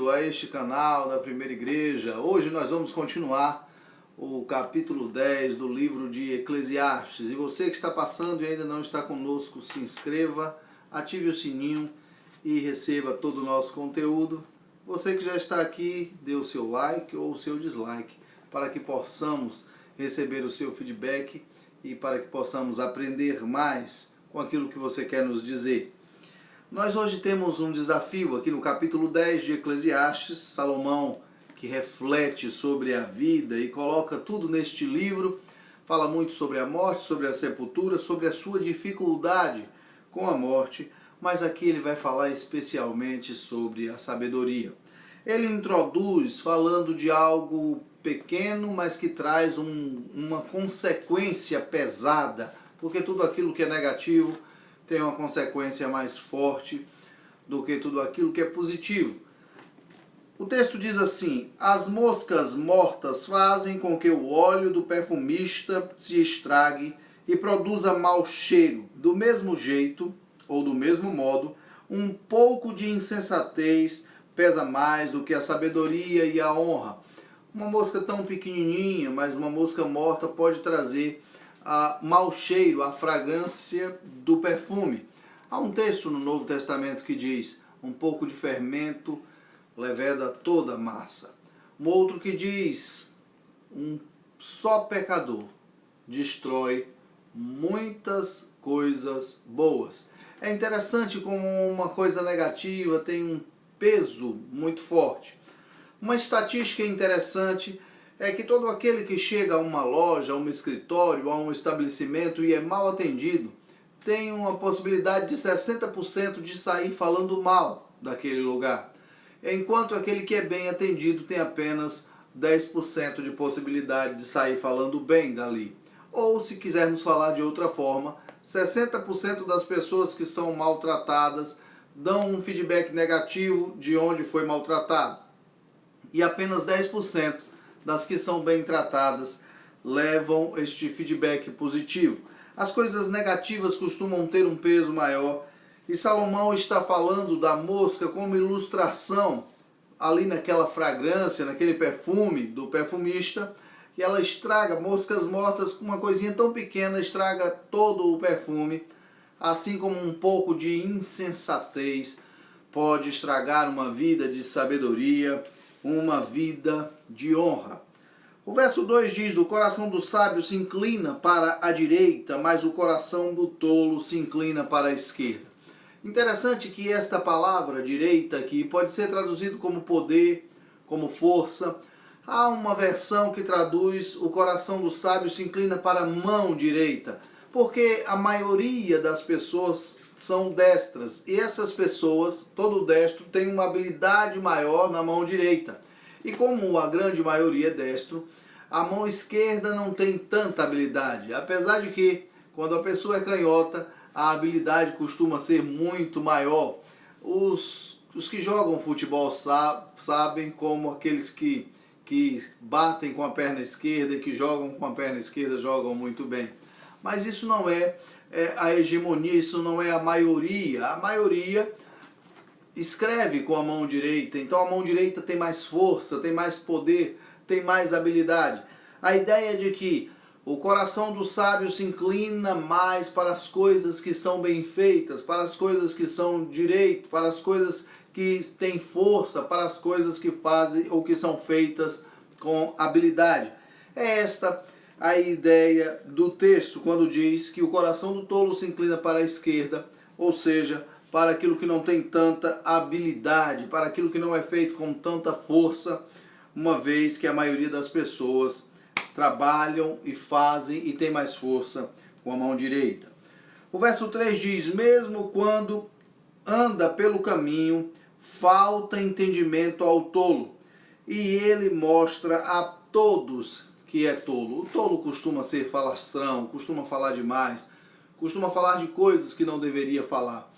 bem-vindo a este canal da Primeira Igreja. Hoje nós vamos continuar o capítulo 10 do livro de Eclesiastes. E você que está passando e ainda não está conosco, se inscreva, ative o sininho e receba todo o nosso conteúdo. Você que já está aqui, dê o seu like ou o seu dislike, para que possamos receber o seu feedback e para que possamos aprender mais com aquilo que você quer nos dizer. Nós hoje temos um desafio aqui no capítulo 10 de Eclesiastes. Salomão, que reflete sobre a vida e coloca tudo neste livro, fala muito sobre a morte, sobre a sepultura, sobre a sua dificuldade com a morte, mas aqui ele vai falar especialmente sobre a sabedoria. Ele introduz falando de algo pequeno, mas que traz uma consequência pesada, porque tudo aquilo que é negativo tem uma consequência mais forte do que tudo aquilo que é positivo. O texto diz assim: as moscas mortas fazem com que o óleo do perfumista se estrague e produza mau cheiro. Do mesmo jeito, ou do mesmo modo, um pouco de insensatez pesa mais do que a sabedoria e a honra. Uma mosca tão pequenininha, mas uma mosca morta pode trazer mau cheiro, a fragrância do perfume. Há um texto no Novo Testamento que diz: um pouco de fermento leveda toda a massa. Um outro que diz: um só pecador destrói muitas coisas boas. É interessante como uma coisa negativa tem um peso muito forte. Uma estatística interessante é que todo aquele que chega a uma loja, a um escritório, a um estabelecimento e é mal atendido, tem uma possibilidade de 60% de sair falando mal daquele lugar. Enquanto aquele que é bem atendido tem apenas 10% de possibilidade de sair falando bem dali. Ou, se quisermos falar de outra forma, 60% das pessoas que são maltratadas dão um feedback negativo de onde foi maltratado. E apenas 10% das que são bem tratadas levam este feedback positivo. As coisas negativas costumam ter um peso maior, e Salomão está falando da mosca como ilustração ali naquela fragrância, naquele perfume do perfumista, e ela estraga. Moscas mortas, uma coisinha tão pequena, estraga todo o perfume, assim como um pouco de insensatez pode estragar uma vida de sabedoria, uma vida de honra. O verso 2 diz: o coração do sábio se inclina para a direita, mas o coração do tolo se inclina para a esquerda. Interessante que esta palavra direita aqui pode ser traduzido como poder, como força. Há uma versão que traduz: o coração do sábio se inclina para a mão direita, porque a maioria das pessoas são destras, e essas pessoas, todo destro, tem uma habilidade maior na mão direita. E como a grande maioria é destro, a mão esquerda não tem tanta habilidade, apesar de que, quando a pessoa é canhota, a habilidade costuma ser muito maior. Os que jogam futebol sabem como aqueles que batem com a perna esquerda e que jogam com a perna esquerda jogam muito bem. Mas isso não é a hegemonia, isso não é a maioria. A maioria escreve com a mão direita, então a mão direita tem mais força, tem mais poder, tem mais habilidade. A ideia é de que o coração do sábio se inclina mais para as coisas que são bem feitas, para as coisas que são direito, para as coisas que têm força, para as coisas que fazem ou que são feitas com habilidade. É esta a ideia do texto quando diz que o coração do tolo se inclina para a esquerda, ou seja, para aquilo que não tem tanta habilidade, para aquilo que não é feito com tanta força, uma vez que a maioria das pessoas trabalham e fazem e tem mais força com a mão direita. O verso 3 diz: mesmo quando anda pelo caminho, falta entendimento ao tolo, e ele mostra a todos que é tolo. O tolo costuma ser falastrão, costuma falar demais, costuma falar de coisas que não deveria falar.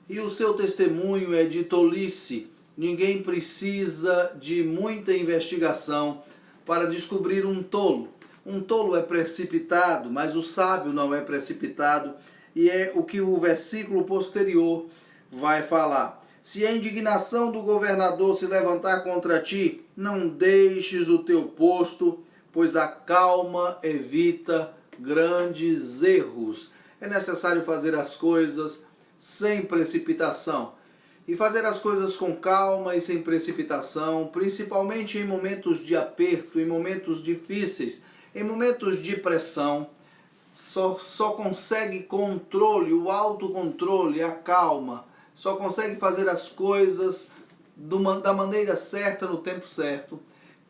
E o seu testemunho é de tolice. Ninguém precisa de muita investigação para descobrir um tolo. Um tolo é precipitado, mas o sábio não é precipitado, e é o que o versículo posterior vai falar. Se a indignação do governador se levantar contra ti, não deixes o teu posto, pois a calma evita grandes erros. É necessário fazer as coisas sem precipitação. E fazer as coisas com calma e sem precipitação, principalmente em momentos de aperto, em momentos difíceis, em momentos de pressão, só consegue controle, o autocontrole, a calma, só consegue fazer as coisas da maneira certa, no tempo certo,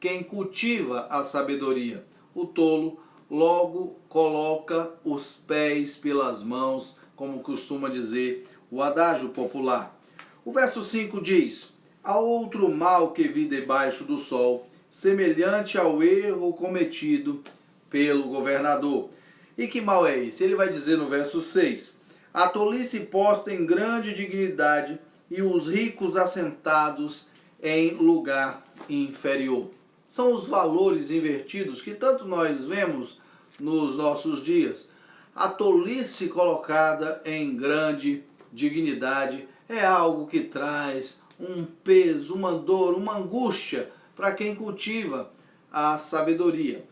quem cultiva a sabedoria. O tolo logo coloca os pés pelas mãos, como costuma dizer o adágio popular. O verso 5 diz: há outro mal que vi debaixo do sol, semelhante ao erro cometido pelo governador. E que mal é esse? Ele vai dizer no verso 6: a tolice posta em grande dignidade e os ricos assentados em lugar inferior. São os valores invertidos que tanto nós vemos nos nossos dias. A tolice colocada em grande dignidade é algo que traz um peso, uma dor, uma angústia para quem cultiva a sabedoria.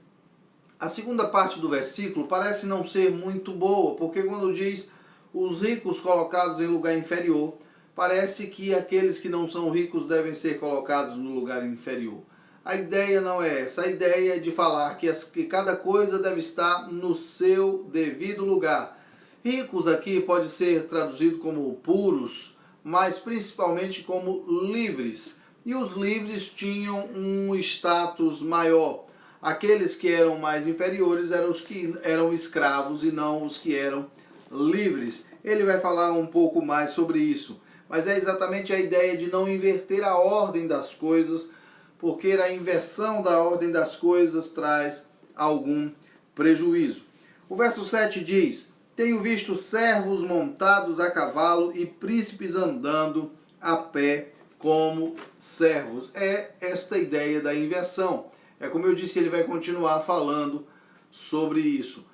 A segunda parte do versículo parece não ser muito boa, porque quando diz os ricos colocados em lugar inferior, parece que aqueles que não são ricos devem ser colocados no lugar inferior. A ideia não é essa, a ideia é de falar que cada coisa deve estar no seu devido lugar. Ricos aqui pode ser traduzido como puros, mas principalmente como livres. E os livres tinham um status maior. Aqueles que eram mais inferiores eram os que eram escravos e não os que eram livres. Ele vai falar um pouco mais sobre isso. Mas é exatamente a ideia de não inverter a ordem das coisas, porque a inversão da ordem das coisas traz algum prejuízo. O verso 7 diz: tenho visto servos montados a cavalo e príncipes andando a pé como servos. É esta ideia da inversão. É como eu disse, ele vai continuar falando sobre isso.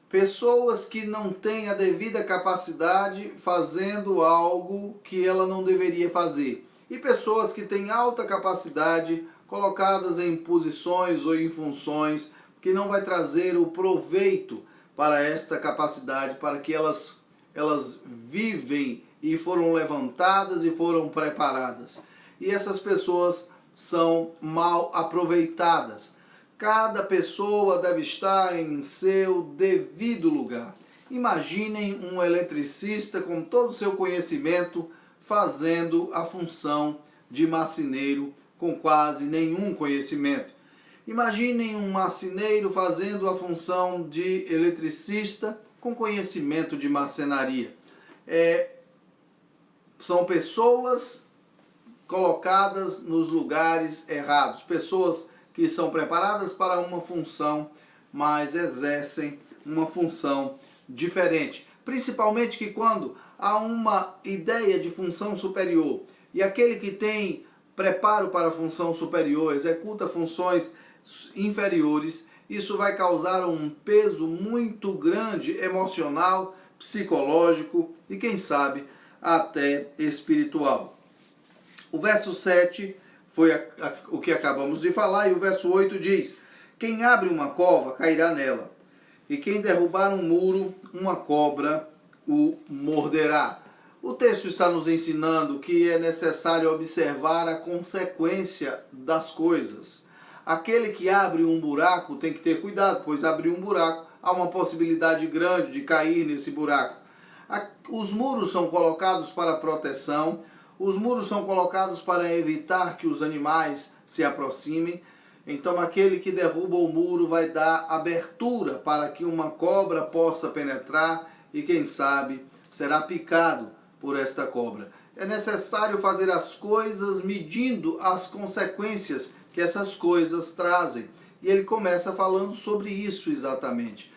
Pessoas que não têm a devida capacidade fazendo algo que ela não deveria fazer. E pessoas que têm alta capacidade colocadas em posições ou em funções que não vai trazer o proveito para esta capacidade, para que elas vivem e foram levantadas e foram preparadas. E essas pessoas são mal aproveitadas. Cada pessoa deve estar em seu devido lugar. Imaginem um eletricista com todo o seu conhecimento fazendo a função de marceneiro com quase nenhum conhecimento. Imaginem um marceneiro fazendo a função de eletricista com conhecimento de marcenaria. São pessoas colocadas nos lugares errados, pessoas que são preparadas para uma função, mas exercem uma função diferente. Principalmente que quando há uma ideia de função superior e aquele que tem preparo para a função superior executa funções inferiores, isso vai causar um peso muito grande emocional, psicológico e quem sabe até espiritual. O verso 7 foi o que acabamos de falar, e o verso 8 diz: quem abre uma cova cairá nela, e quem derrubar um muro, uma cobra o morderá. O texto está nos ensinando que é necessário observar a consequência das coisas. Aquele que abre um buraco tem que ter cuidado, pois abrir um buraco há uma possibilidade grande de cair nesse buraco. Os muros são colocados para proteção, os muros são colocados para evitar que os animais se aproximem. Então aquele que derruba o muro vai dar abertura para que uma cobra possa penetrar e quem sabe será picado por esta cobra. É necessário fazer as coisas medindo as consequências que essas coisas trazem. E ele começa falando sobre isso exatamente,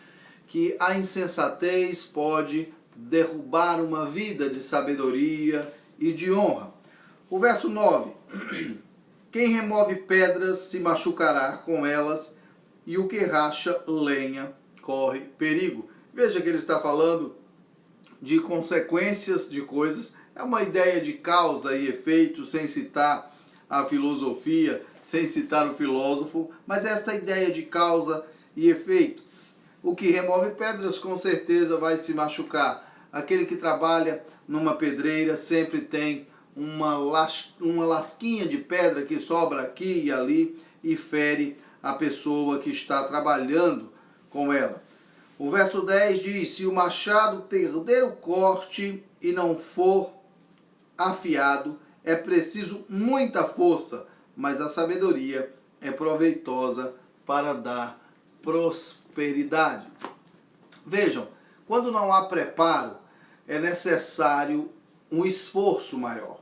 que a insensatez pode derrubar uma vida de sabedoria e de honra. O verso 9: quem remove pedras se machucará com elas, e o que racha lenha corre perigo. Veja que ele está falando de consequências de coisas É uma ideia de causa e efeito, sem citar a filosofia, sem citar o filósofo, mas esta ideia de causa e efeito. O que remove pedras com certeza vai se machucar. Aquele que trabalha numa pedreira sempre tem uma lasquinha de pedra que sobra aqui e ali e fere a pessoa que está trabalhando com ela. O verso 10 diz: se o machado perder o corte e não for afiado, é preciso muita força, mas a sabedoria é proveitosa para dar prosperidade. Vejam, quando não há preparo, é necessário um esforço maior.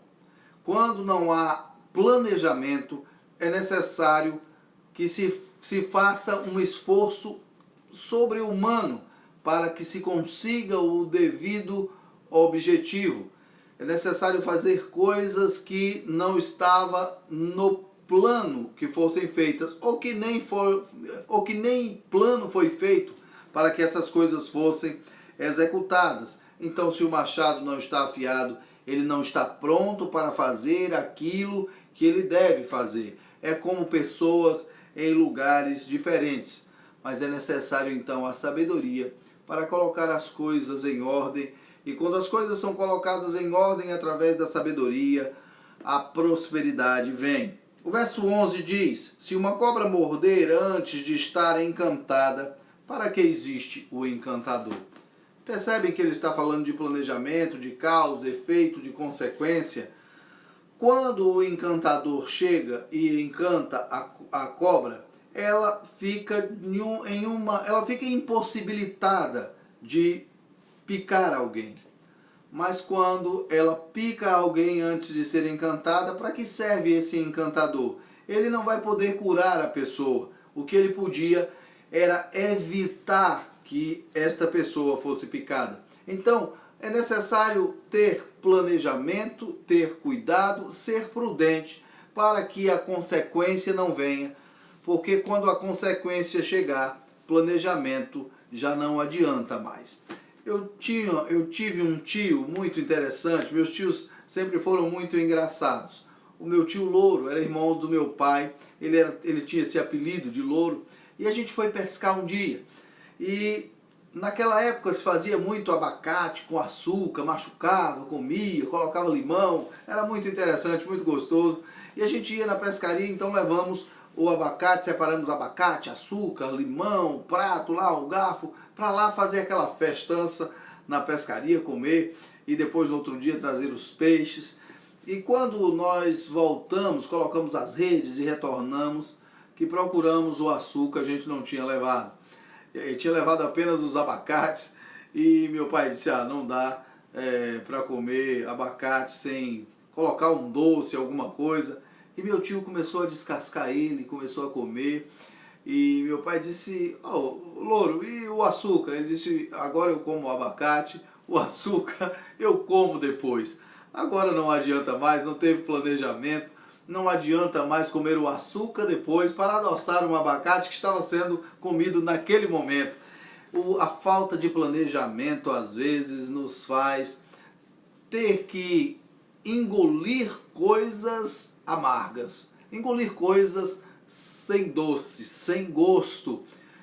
Quando não há planejamento, é necessário que se faça um esforço sobre-humano para que se consiga o devido objetivo. É necessário fazer coisas que não estava no plano que fossem feitas, ou que nem plano foi feito para que essas coisas fossem executadas. Então, se o machado não está afiado, ele não está pronto para fazer aquilo que ele deve fazer. É como pessoas em lugares diferentes. Mas é necessário então a sabedoria para colocar as coisas em ordem. E quando as coisas são colocadas em ordem através da sabedoria, a prosperidade vem. O verso 11 diz: se uma cobra morder antes de estar encantada, para que existe o encantador? Percebem que ele está falando de planejamento, de causa, efeito, de consequência? Quando o encantador chega e encanta a cobra, ela fica impossibilitada de picar alguém. Mas quando ela pica alguém antes de ser encantada, para que serve esse encantador? Ele não vai poder curar a pessoa. O que ele podia era evitar que esta pessoa fosse picada. Então, é necessário ter planejamento, ter cuidado, ser prudente para que a consequência não venha, porque quando a consequência chegar, planejamento já não adianta mais. Eu tive um tio muito interessante, meus tios sempre foram muito engraçados. O meu tio Louro era irmão do meu pai, ele tinha esse apelido de Louro, e a gente foi pescar um dia. E naquela época se fazia muito abacate com açúcar, machucava, comia, colocava limão, era muito interessante, muito gostoso. E a gente ia na pescaria, então levamos o abacate, separamos abacate, açúcar, limão, prato lá, o garfo, para lá fazer aquela festança na pescaria, comer e depois no outro dia trazer os peixes. E quando nós voltamos, colocamos as redes e retornamos, que procuramos o açúcar, a gente não tinha levado. Eu tinha levado apenas os abacates e meu pai disse: não dá para comer abacate sem colocar um doce, alguma coisa. E meu tio começou a descascar ele, começou a comer. E meu pai disse: Louro, e o açúcar? Ele disse: agora eu como o abacate, o açúcar eu como depois. Agora não adianta mais, não teve planejamento, não adianta mais comer o açúcar depois para adoçar um abacate que estava sendo comido naquele momento. A falta de planejamento às vezes nos faz ter que engolir coisas amargas, engolir coisas sem doce, sem gosto,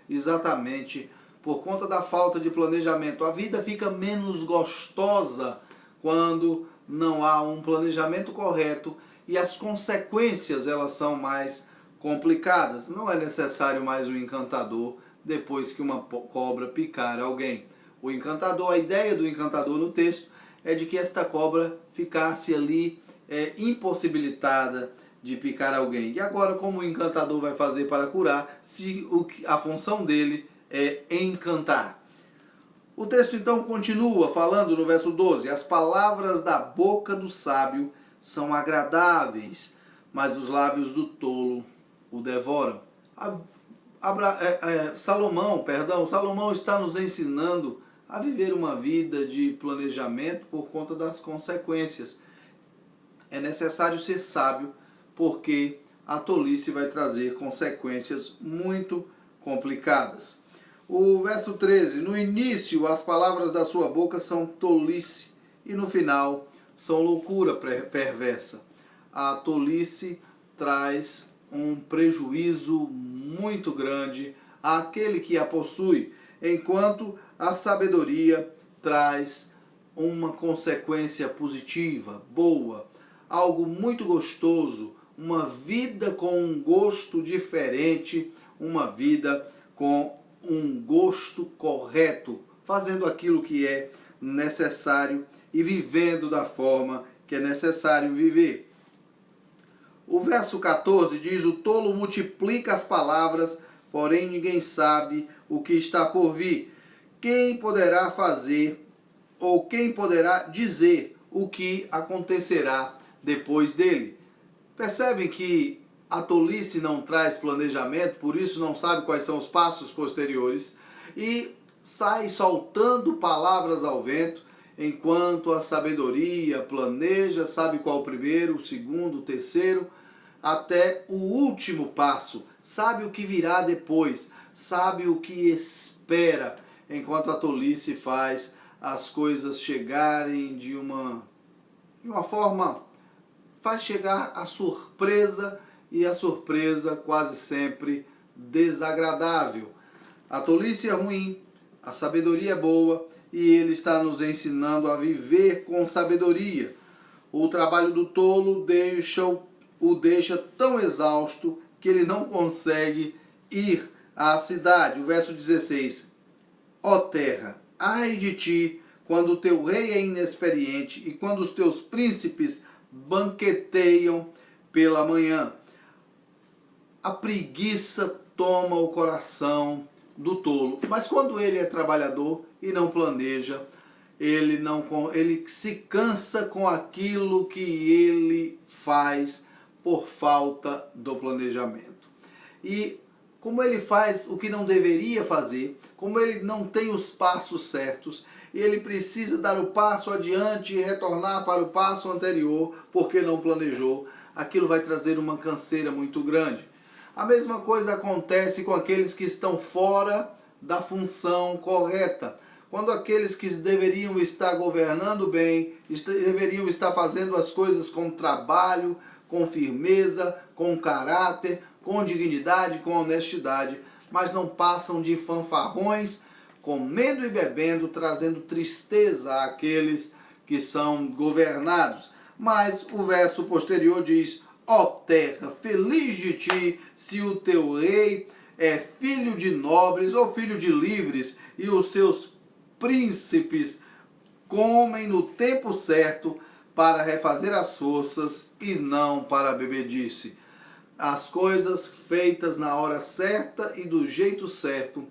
exatamente por conta da falta de planejamento. A vida fica menos gostosa quando não há um planejamento correto e as consequências elas são mais complicadas. Não é necessário mais um encantador depois que uma cobra picar alguém. O encantador, a ideia do encantador no texto é de que esta cobra ficasse ali impossibilitada de picar alguém. E agora, como o encantador vai fazer para curar, se a função dele é encantar? O texto então continua falando no verso 12: as palavras da boca do sábio são agradáveis, mas os lábios do tolo o devoram. Salomão está nos ensinando a viver uma vida de planejamento por conta das consequências. É necessário ser sábio, porque a tolice vai trazer consequências muito complicadas. O verso 13: no início as palavras da sua boca são tolice, e no final são loucura perversa. A tolice traz um prejuízo muito grande àquele que a possui, enquanto a sabedoria traz uma consequência positiva, boa, algo muito gostoso, uma vida com um gosto diferente, uma vida com um gosto correto, fazendo aquilo que é necessário e vivendo da forma que é necessário viver. O verso 14 diz: o tolo multiplica as palavras, porém ninguém sabe o que está por vir. Quem poderá fazer ou quem poderá dizer o que acontecerá depois dele? Percebem que a tolice não traz planejamento, por isso não sabe quais são os passos posteriores e sai soltando palavras ao vento, enquanto a sabedoria planeja, sabe qual o primeiro, o segundo, o terceiro, até o último passo, sabe o que virá depois, sabe o que espera, enquanto a tolice faz as coisas chegarem de uma forma, faz chegar a surpresa, e a surpresa quase sempre desagradável. A tolice é ruim, a sabedoria é boa, e ele está nos ensinando a viver com sabedoria. O trabalho do tolo o deixa tão exausto que ele não consegue ir à cidade. O verso 16: ó terra, ai de ti, quando o teu rei é inexperiente e quando os teus príncipes banqueteiam pela manhã. A preguiça toma o coração do tolo, mas quando ele é trabalhador e não planeja, ele se cansa com aquilo que ele faz por falta do planejamento. E como ele faz o que não deveria fazer, como ele não tem os passos certos, e ele precisa dar o passo adiante e retornar para o passo anterior porque não planejou, aquilo vai trazer uma canseira muito grande. A mesma coisa acontece com aqueles que estão fora da função correta. Quando aqueles que deveriam estar governando bem, deveriam estar fazendo as coisas com trabalho, com firmeza, com caráter, com dignidade, com honestidade, mas não passam de fanfarrões, comendo e bebendo, trazendo tristeza àqueles que são governados. Mas o verso posterior diz: ó terra, feliz de ti, se o teu rei é filho de nobres ou filho de livres, e os seus príncipes comem no tempo certo para refazer as forças e não para a bebedice. As coisas feitas na hora certa e do jeito certo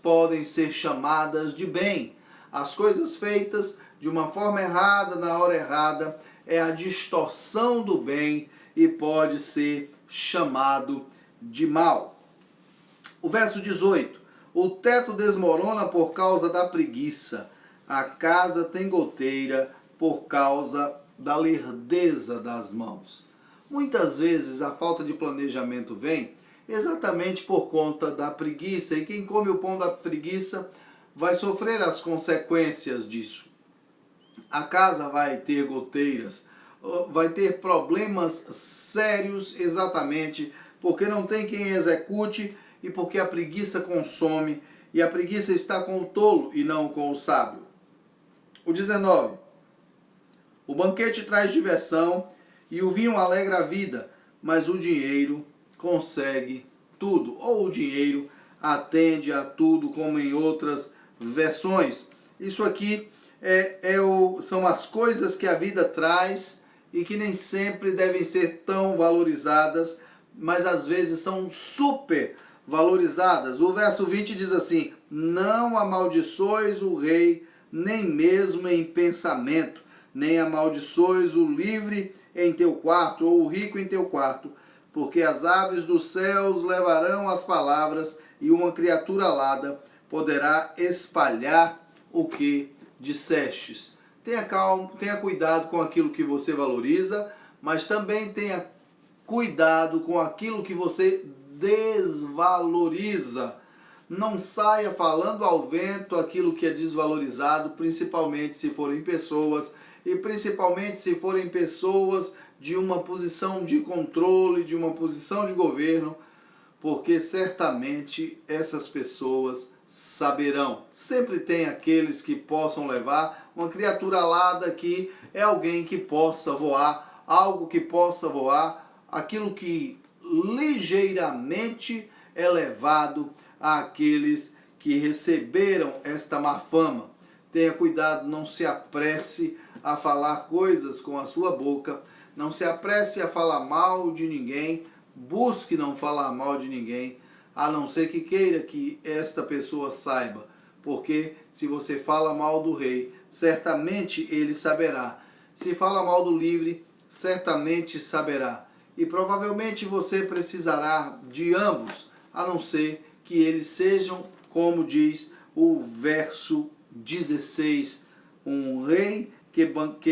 podem ser chamadas de bem. As coisas feitas de uma forma errada, na hora errada, é a distorção do bem e pode ser chamado de mal. O verso 18: o teto desmorona por causa da preguiça, a casa tem goteira por causa da lerdeza das mãos. Muitas vezes a falta de planejamento vem exatamente por conta da preguiça, e quem come o pão da preguiça vai sofrer as consequências disso. A casa vai ter goteiras, vai ter problemas sérios exatamente porque não tem quem execute e porque a preguiça consome, e a preguiça está com o tolo e não com o sábio. O 19: o banquete traz diversão e o vinho alegra a vida, mas o dinheiro consegue tudo, ou o dinheiro atende a tudo, como em outras versões. Isso aqui são as coisas que a vida traz e que nem sempre devem ser tão valorizadas, mas às vezes são super valorizadas. O verso 20 diz assim: não amaldiçoes o rei, nem mesmo em pensamento, nem amaldiçoes o livre em teu quarto, ou o rico em teu quarto, porque as aves dos céus levarão as palavras, e uma criatura alada poderá espalhar o que dissestes. Tenha cuidado com aquilo que você valoriza, mas também tenha cuidado com aquilo que você desvaloriza. Não saia falando ao vento aquilo que é desvalorizado, principalmente se forem pessoas e principalmente se forem pessoas de uma posição de controle, de uma posição de governo, porque certamente essas pessoas saberão. Sempre tem aqueles que possam levar uma criatura alada que é alguém que possa voar, algo que possa voar, aquilo que ligeiramente é levado àqueles que receberam esta má fama. Tenha cuidado, não se apresse a falar coisas com a sua boca, não se apresse a falar mal de ninguém, busque não falar mal de ninguém, a não ser que queira que esta pessoa saiba, porque se você fala mal do rei, certamente ele saberá. Se fala mal do livre, certamente saberá. E provavelmente você precisará de ambos, a não ser que eles sejam, como diz o verso 16, um rei que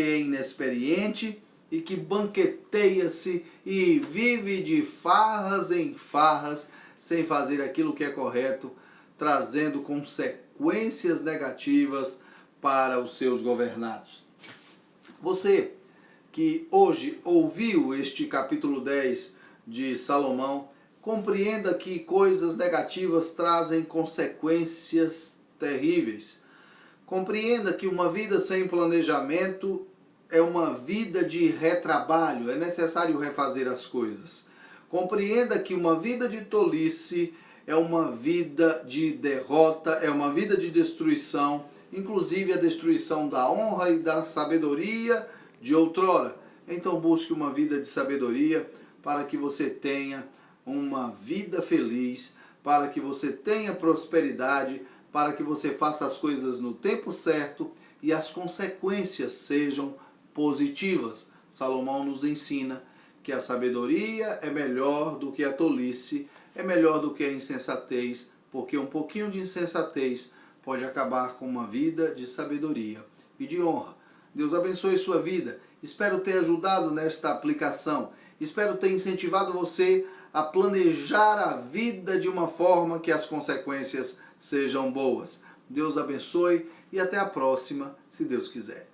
é inexperiente e que banqueteia-se e vive de farras em farras, sem fazer aquilo que é correto, trazendo consequências negativas para os seus governados. Você que hoje ouviu este capítulo 10 de Salomão, compreenda que coisas negativas trazem consequências terríveis. Compreenda que uma vida sem planejamento é uma vida de retrabalho, é necessário refazer as coisas. Compreenda que uma vida de tolice é uma vida de derrota, é uma vida de destruição, inclusive a destruição da honra e da sabedoria de outrora. Então busque uma vida de sabedoria para que você tenha uma vida feliz, para que você tenha prosperidade, para que você faça as coisas no tempo certo e as consequências sejam positivas. Salomão nos ensina que a sabedoria é melhor do que a tolice, é melhor do que a insensatez, porque um pouquinho de insensatez pode acabar com uma vida de sabedoria e de honra. Deus abençoe sua vida. Espero ter ajudado nesta aplicação. Espero ter incentivado você a planejar a vida de uma forma que as consequências sejam boas. Deus abençoe e até a próxima, se Deus quiser.